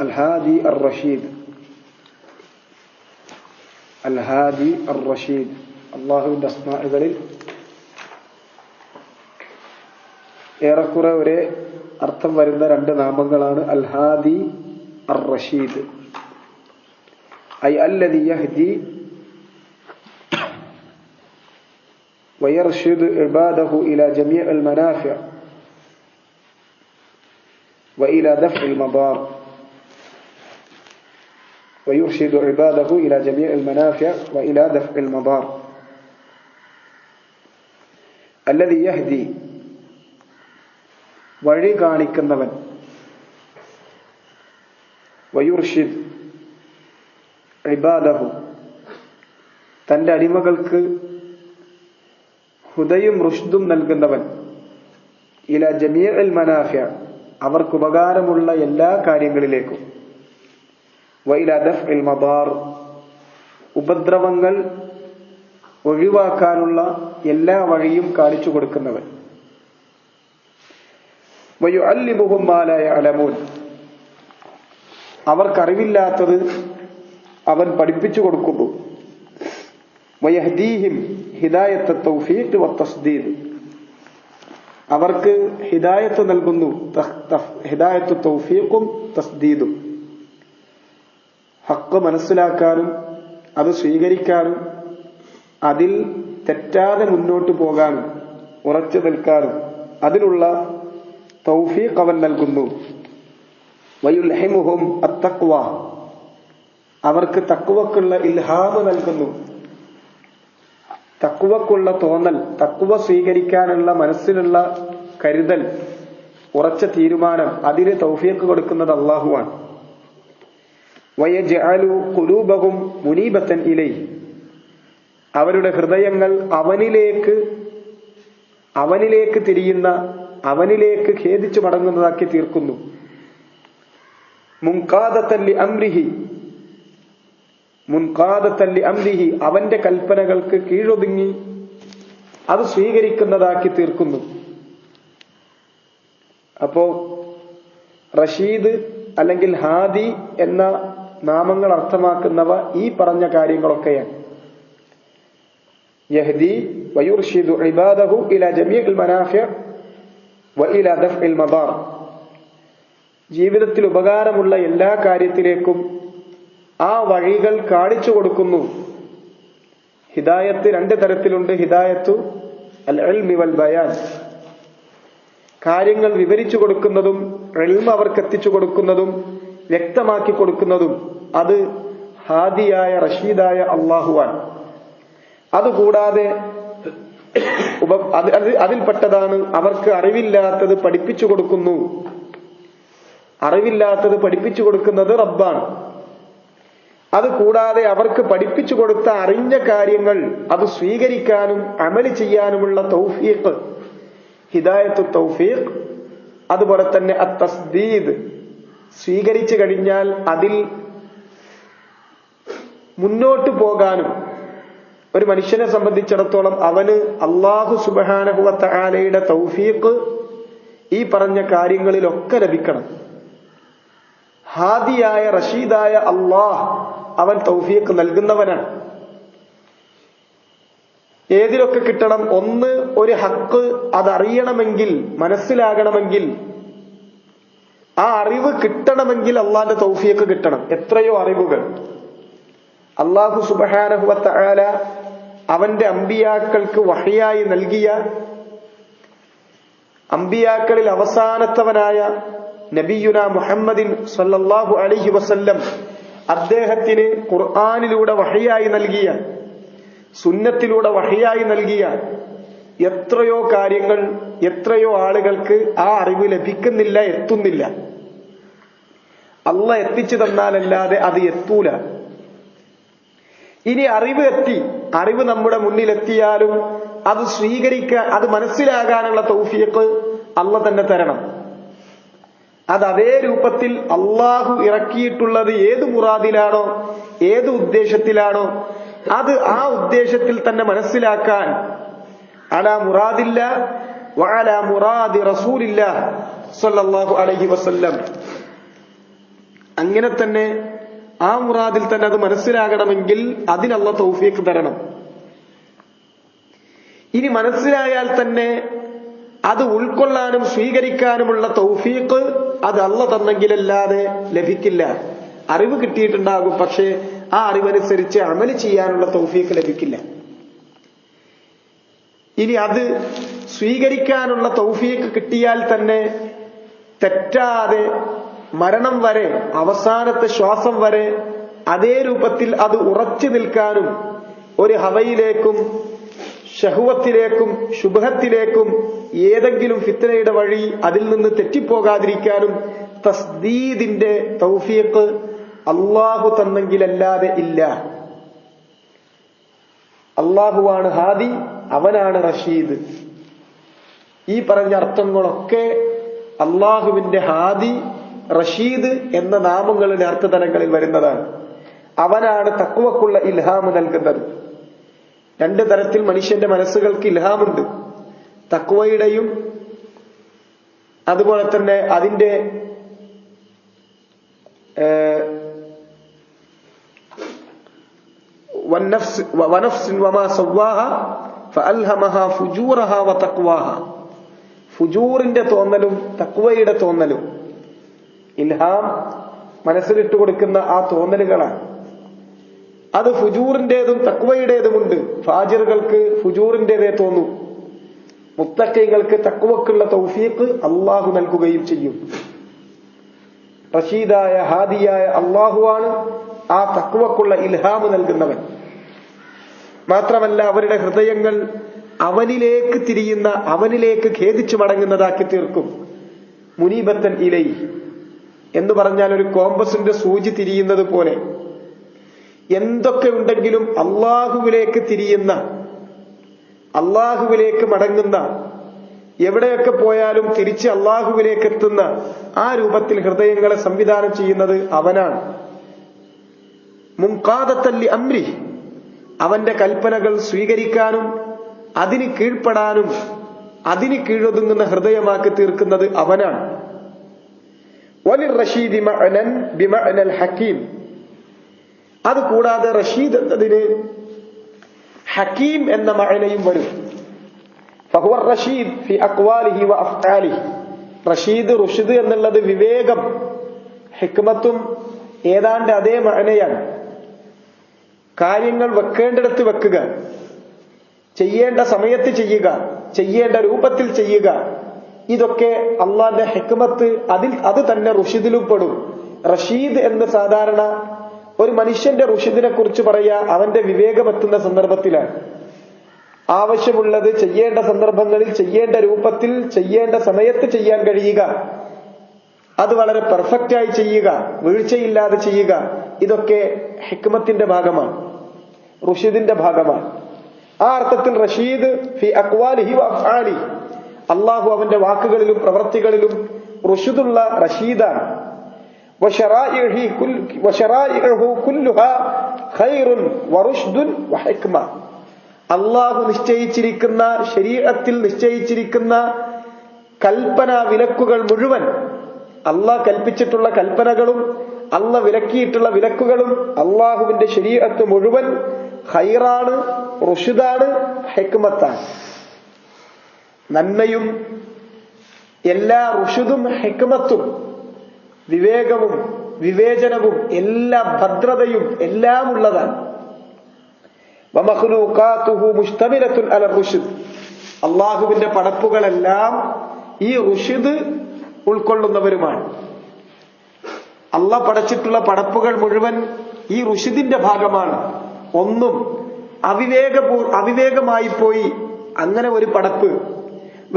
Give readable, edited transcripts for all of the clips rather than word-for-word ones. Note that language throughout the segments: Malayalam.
الهادي الرشيد. الهادي الرشيد അള്ളാഹുവിന്റെ അസ്മാഉകളിൽ ഏറെക്കുറെ ഒരേ അർത്ഥം വരുന്ന രണ്ട് നാമങ്ങളാണ് അൽ-ഹാദി അർ-റഷീദ്. ഐ അല്ലദി യഹ്ദി വയർഷിദു ഇബാദഹു ഇലാ ജമീഇൽ മനാഫിഅ وإلى دفع المضار ويرشد عباده إلى جميع المنافع وإلى دفع المضار. الذي يهدي വഴി കാണിക്കുന്നവൻ, വയുർഷിദ് ഇബാദഹു തന്റെ അടിമകൾക്ക് ഹുദയും റുഷ്ദും നൽകുന്നവൻ, ഇല ജമീഇൽ മനാഫിഅ അവർക്ക് ഉപകാരമുള്ള എല്ലാ കാര്യങ്ങളിലേക്കും, വഇല ദഫ്ഇൽ മദാർ ഉപദ്രവങ്ങൾ ഒഴിവാക്കാനുള്ള എല്ലാ വഴിയും കാണിച്ചു കൊടുക്കുന്നവൻ, വയുഅല്ലിമുഹും മാ ലാ യഅലമൂൻ അവർക്കറിവില്ലാത്തത് അവൻ പഠിപ്പിച്ചു കൊടുക്കുന്നു, വയഹ്ദീഹിം ഹിദായത്ത് തൗഫീഖ് വത്തസ്ദീദ് അവർക്ക് ഹിദായത്ത് നൽകുന്നു, ഹിദായത്ത് തൗഫീഖും തസ്ദീദും ഹഖ് മനസ്സിലാക്കാനും അത് സ്വീകരിക്കാനും അതിൽ തെറ്റാതെ മുന്നോട്ട് പോകാനും ഉറച്ചു നിൽക്കാനും അതിനുള്ള തൗഫീഖ് അവൻ നൽകുന്നു. വയുൽഹിമുഹും അത്തഖ്വ അവർക്ക് തഖ്വക്കുള്ള ഇൽഹാമ് നൽകുന്നു, തഖ്വക്കുള്ള തോന്നൽ, തഖ്വ സ്വീകരിക്കാനുള്ള മനസ്സിലുള്ള കരുതൽ, ഉറച്ച തീരുമാനം, അതിന് തൗഫീഖ് കൊടുക്കുന്നത് അല്ലാഹുവാണ്. വയജ്അലു ഖുലൂബഹും മുനീബത്തൻ ഇലൈഹി അവരുടെ ഹൃദയങ്ങൾ അവനിലേക്ക് തിരിയുന്ന, അവനിലേക്ക് ഖേദിച്ചു മടങ്ങുന്നതാക്കി തീർക്കുന്നു. മുൻഖാദത്തൻ ലി അംരിഹി അവന്റെ കൽപ്പനകൾക്ക് കീഴൊതുങ്ങി അത് സ്വീകരിക്കുന്നതാക്കി തീർക്കുന്നു. അപ്പോ റഷീദ് അല്ലെങ്കിൽ ഹാദി എന്ന നാമങ്ങൾ അർത്ഥമാക്കുന്നവ ഈ പറഞ്ഞ കാര്യങ്ങളൊക്കെയാണ്. യഹ്ദി വയുർഷിദു ഇബാദഹു ഇലാ ജമീഇൽ മനാഫിഅ വഇലാ ദഫ്ഇൽ മദാർ ജീവിതത്തിൽ ഉപകാരമുള്ള എല്ലാ കാര്യത്തിലേക്കും ആ വഴികൾ കാണിച്ചു കൊടുക്കുന്നു. ഹിദായത്ത് രണ്ട് തരത്തിലുണ്ട്. ഹിദായത്തു അൽ ഇൽമി വൽ ബയാൻ കാര്യങ്ങൾ വിവരിച്ചു കൊടുക്കുന്നതും ഇൽമ അവർക്ക് എത്തിച്ചു കൊടുക്കുന്നതും വ്യക്തമാക്കി കൊടുക്കുന്നതും അത് ഹാദിയായ റഷീദായ അല്ലാഹുവാണ്. അതുകൂടാതെ അതിൽപ്പെട്ടതാണ് അവർക്ക് അറിവില്ലാത്തത് പഠിപ്പിച്ചു കൊടുക്കുന്നു. അറിവില്ലാത്തത് പഠിപ്പിച്ചു കൊടുക്കുന്നത് റബ്ബാണ്. അതുകൂടാതെ അവർക്ക് പഠിപ്പിച്ചു കൊടുത്ത അറിഞ്ഞ കാര്യങ്ങൾ അത് സ്വീകരിക്കാനും അമല് ചെയ്യാനുമുള്ള തൗഫീഖ്, ഹിദായത്തു തൗഫീഖ്. അതുപോലെ തന്നെ അത്തസ്ദീദ് സ്വീകരിച്ചു കഴിഞ്ഞാൽ അതിൽ മുന്നോട്ട് പോകാനും ഒരു മനുഷ്യനെ സംബന്ധിച്ചിടത്തോളം അവന് അല്ലാഹു സുബ്ഹാനഹു വ തആലയുടെ തൗഫീഖ് ഈ പറഞ്ഞ കാര്യങ്ങളിലൊക്കെ ലഭിക്കണം. ഹാദിയായ റഷീദായ അല്ലാഹ് അവൻ തൗഫീഖ് നൽകുന്നവനാണ്. ഏതിലൊക്കെ കിട്ടണം? ഒന്ന്, ഒരു ഹക്ക് അതറിയണമെങ്കിൽ, മനസ്സിലാകണമെങ്കിൽ, ആ അറിവ് കിട്ടണമെങ്കിൽ അള്ളാന്റെ തൗഫീഖ് കിട്ടണം. എത്രയോ അറിവുകൾ അല്ലാഹു സുബ്ഹാനഹു വ തആല അവന്റെ അമ്പിയാക്കൾക്ക് വഹയായി നൽകിയ, അമ്പിയാക്കളിൽ അവസാനത്തവനായ നബിയുന മുഹമ്മദിൻ സല്ലല്ലാഹു അലൈഹി വസല്ലം അദ്ദേഹത്തിന് ഖുർആനിലൂടെ വഹയായി നൽകിയ, സുന്നത്തിലൂടെ വഹയായി നൽകിയ എത്രയോ കാര്യങ്ങൾ, എത്രയോ ആളുകൾക്ക് ആ അറിവ് ലഭിക്കുന്നില്ല, എത്തുന്നില്ല. അള്ളാഹ് എത്തിച്ചു തന്നാലല്ലാതെ അത് എത്തൂല. ഇനി അറിവ് നമ്മുടെ മുന്നിലെത്തിയാലും അത് സ്വീകരിക്കാൻ, അത് മനസ്സിലാകാനുള്ള തൗഫീഖ് അള്ളാഹ് തന്നെ തരണം. അത് അതേ രൂപത്തിൽ അള്ളാഹു ഇറക്കിയിട്ടുള്ളത് ഏത് മുറാദിലാണോ, ഏത് ഉദ്ദേശത്തിലാണോ അത് ആ ഉദ്ദേശത്തിൽ തന്നെ മനസ്സിലാക്കാൻ അലാ മുറാദില്ല വഅലാ മുറാദി റസൂലില്ലാഹ് സ്വല്ലല്ലാഹു അലൈഹി വസല്ലം അങ്ങനെ തന്നെ ആ മുറാദിൽ തന്നെ അത് മനസ്സിലാകണമെങ്കിൽ അതിനുള്ള തൗഫീഖ് തരണം. ഇനി മനസ്സിലായാൽ തന്നെ അത് ഉൾക്കൊള്ളാനും സ്വീകരിക്കാനുമുള്ള തൗഫീഖ് അത് അല്ലാഹ് തന്നെങ്കിലല്ലാതെ ലഭിക്കില്ല. അറിവ് കിട്ടിയിട്ടുണ്ടാകും, പക്ഷേ ആ അറിവനുസരിച്ച് അമല് ചെയ്യാനുള്ള തൗഫീഖ് ലഭിക്കില്ല. ഇനി അത് സ്വീകരിക്കാനുള്ള തൗഫീഖ് കിട്ടിയാൽ തന്നെ തെറ്റാതെ മരണം വരെ, അവസാനത്തെ ശ്വാസം വരെ അതേ രൂപത്തിൽ അത് ഉറച്ചു നിൽക്കാനും ഒരു ഹവയിലേക്കും ഷഹ്വത്തിലേക്കും ശുബ്ഹത്തിലേക്കും ഏതെങ്കിലും ഫിത്നയുടെ വഴി അതിൽ നിന്ന് തെറ്റിപ്പോകാതിരിക്കാനും തസ്ദീദിന്റെ തൗഫീഖ് അല്ലാഹു തന്നെങ്കിലല്ലാതെ ഇല്ല. അല്ലാഹുവാണ് ഹാദി, അവനാണ് റഷീദ്. ഈ പറഞ്ഞ അർത്ഥങ്ങളൊക്കെ അല്ലാഹുവിന്റെ ഹാദി, റഷീദ് എന്ന നാമങ്ങളുടെ അർത്ഥതലങ്ങളിൽ വരുന്നതാണ്. അവനാണ് തഖ്വക്കുള്ള ഇൽഹാം നൽകുന്നത്. രണ്ട് തരത്തിൽ മനുഷ്യന്റെ മനസ്സുകൾക്ക് ഇൽഹാമുണ്ട്. തഖ്വയുടെയും അതുപോലെ തന്നെ അതിന്റെ വനഫ്സിൻ വമാ സവ്വാഹ ഫഅൽഹമഹാ ഫുജൂറഹാ വതഖ്വാഹ. ഫുജൂറിന്റെ തോന്നലും തഖ്വയുടെ തോന്നലും. ഇൽഹാം മനസ്സിലിട്ട് കൊടുക്കുന്ന ആ തോന്നലുകളാണ്. അത് ഫുജൂറിന്റേതും തഖ്വയുടേതുമുണ്ട്. ഫാജിറുകൾക്ക് ഫുജൂറിന്റേതേ തോന്നൂ. മുത്തഖീങ്ങൾക്ക് തഖ്വക്കുള്ള തൗഫീഖ് അല്ലാഹു നൽകുകയും ചെയ്യും. റഷീദായ ഹാദിയായ അല്ലാഹുവാണ് ആ തഖ്വക്കുള്ള ഇൽഹാം നൽകുന്നവൻ. മാത്രമല്ല അവരുടെ ഹൃദയങ്ങൾ അവനിലേക്ക് തിരിയുന്ന, അവനിലേക്ക് ഖേദിച്ചു മടങ്ങുന്നതാക്കി തീർക്കും. മുനീബത്തൻ ഇലൈ എന്ന് പറഞ്ഞാൽ ഒരു കോമ്പസിന്റെ സൂചി തിരിയുന്നത് പോലെ എന്തൊക്കെ ഉണ്ടെങ്കിലും അള്ളാഹുവിലേക്ക് തിരിയുന്ന, അള്ളാഹുവിലേക്ക് മടങ്ങുന്ന, എവിടെയൊക്കെ പോയാലും തിരിച്ച് അള്ളാഹുവിലേക്ക് എത്തുന്ന ആ രൂപത്തിൽ ഹൃദയങ്ങളെ സംവിധാനം ചെയ്യുന്നത് അവനാണ്. മുൻഖാദത്തല്ലി അംരി, അവന്റെ കൽപ്പനകൾ സ്വീകരിക്കാനും അതിന് കീഴ്പ്പെടാനും അതിന് കീഴൊതുങ്ങുന്ന ഹൃദയമാക്കി തീർക്കുന്നത് അവനാണ്. വലിർ റഷീദി മഅനൻ ബിമഅനൽ ഹകീം. അതുകൂടാതെ റഷീദ് എന്നതിന് ഹക്കീം എന്ന മഅനയും വരും. ഫഹുവ റഷീദ് ഫി അഖ്വാലിഹി വ അഫ്ആലിഹി. റഷീദ്, റുഷ്ദ് എന്നുള്ളത് വിവേകം, ഹിക്മത്തും ഏതാണ്ട് അതേ മഅനയാണ്. കാര്യങ്ങൾ വെക്കേണ്ടിടത്ത് വെക്കുക, ചെയ്യേണ്ട സമയത്ത് ചെയ്യുക, ചെയ്യേണ്ട രൂപത്തിൽ ചെയ്യുക. ഇതൊക്കെ അള്ളാന്റെ ഹിക്മത്ത്, അത് തന്നെ റുഷ്ദിലും പെടും. റഷീദ് എന്ന് സാധാരണ ഒരു മനുഷ്യന്റെ റുഷ്ദിനെ കുറിച്ച് പറയാ അവന്റെ വിവേകമെത്തുന്ന സന്ദർഭത്തിലാണ്. ആവശ്യമുള്ളത് ചെയ്യേണ്ട സന്ദർഭങ്ങളിൽ ചെയ്യേണ്ട രൂപത്തിൽ ചെയ്യേണ്ട സമയത്ത് ചെയ്യാൻ കഴിയുക, അത് വളരെ പെർഫെക്റ്റായി ചെയ്യുക, വീഴ്ചയില്ലാതെ ചെയ്യുക. ഇതൊക്കെ ഹിക്മത്തിന്റെ ഭാഗമാണ്, റുഷ്ദിന്റെ ഭാഗമാണ്. ആ അർത്ഥത്തിൽ റഷീദ് ഫി അഖ്വാലിഹി വ അഫ്ആലിഹി, അല്ലാഹു അവന്റെ വാക്കുകളിലും പ്രവൃത്തികളിലും റുഷ്ദുള്ള റഷീദാണ്. വശറാഇഉഹു കുല്ലുഹാ ഖൈറുൻ വറുഷ്ദുൻ വഹിക്മ. അല്ലാഹു നിശ്ചയിച്ചിരിക്കുന്ന, ശരീഅത്തിൽ നിശ്ചയിച്ചിരിക്കുന്ന കൽപ്പന വിലക്കുകൾ മുഴുവൻ, അല്ലാഹ് കൽപ്പിച്ചിട്ടുള്ള കൽപ്പനകളും അല്ലാഹ് വിലക്കിയിട്ടുള്ള വിലക്കുകളും അല്ലാഹുവിന്റെ ശരീഅത്ത് മുഴുവൻ ഖൈറാണ്, റുഷ്ദാണ്, ഹിക്മത്താണ്. നന്മയും എല്ലാ റുഷ്ദും ഹിക്മത്തും വിവേകവും വിവേചനവും എല്ലാ ഭദ്രതയും എല്ലാം ഉള്ളതാണ്. വമഖ്ലൂഖാതുഹു മുസ്തമിലത്തുൻ അല റുഷ്ദ്. അല്ലാഹുവിന്റെ പടപ്പുകളെല്ലാം ഈ റുഷ്ദ് ഉൾക്കൊള്ളുന്നവരുമാണ്. അല്ലാഹ് പടച്ചിട്ടുള്ള പടപ്പുകൾ മുഴുവൻ ഈ റുഷ്ദിന്റെ ഭാഗമാണ്. ഒന്നും അവിവേകമായി പോയി അങ്ങനെ ഒരു പടപ്പ്,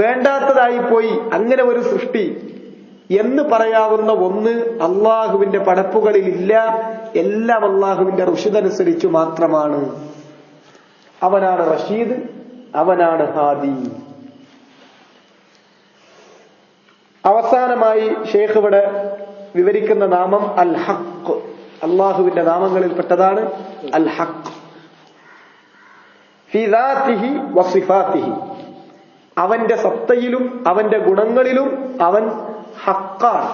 വേണ്ടാത്തതായി പോയി അങ്ങനെ ഒരു സൃഷ്ടി എന്ന് പറയാവുന്ന ഒന്ന് അള്ളാഹുവിന്റെ പടപ്പുകളിൽ ഇല്ല. എല്ലാം അള്ളാഹുവിന്റെ റുഷ്ദ് അനുസരിച്ചു മാത്രമാണ്. അവനാണ് റഷീദ്, അവനാണ് ഹാദി. അവസാനമായി ഷേഖ് ഇവിടെ വിവരിക്കുന്ന നാമം അൽ ഹഖ്. അള്ളാഹുവിന്റെ നാമങ്ങളിൽപ്പെട്ടതാണ് അൽ ഹഖ്. ഫി ദാതിഹി വസിഫാതിഹി, അവന്റെ സത്തയിലും അവന്റെ ഗുണങ്ങളിലും അവൻ ഹഖാണ്.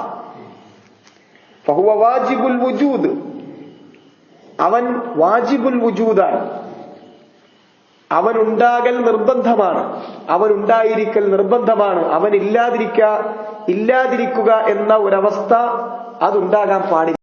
ഫഹുവ വാജിബുൽ വുജൂദ്, അവൻ വാജിബുൽ വുജൂദാണ്, അവനുണ്ടാകൽ നിർബന്ധമാണ്, അവനുണ്ടായിരിക്കൽ നിർബന്ധമാണ്. അവൻ ഇല്ലാതിരിക്കുക എന്ന ഒരവസ്ഥ അതുണ്ടാകാൻ പാടില്ല.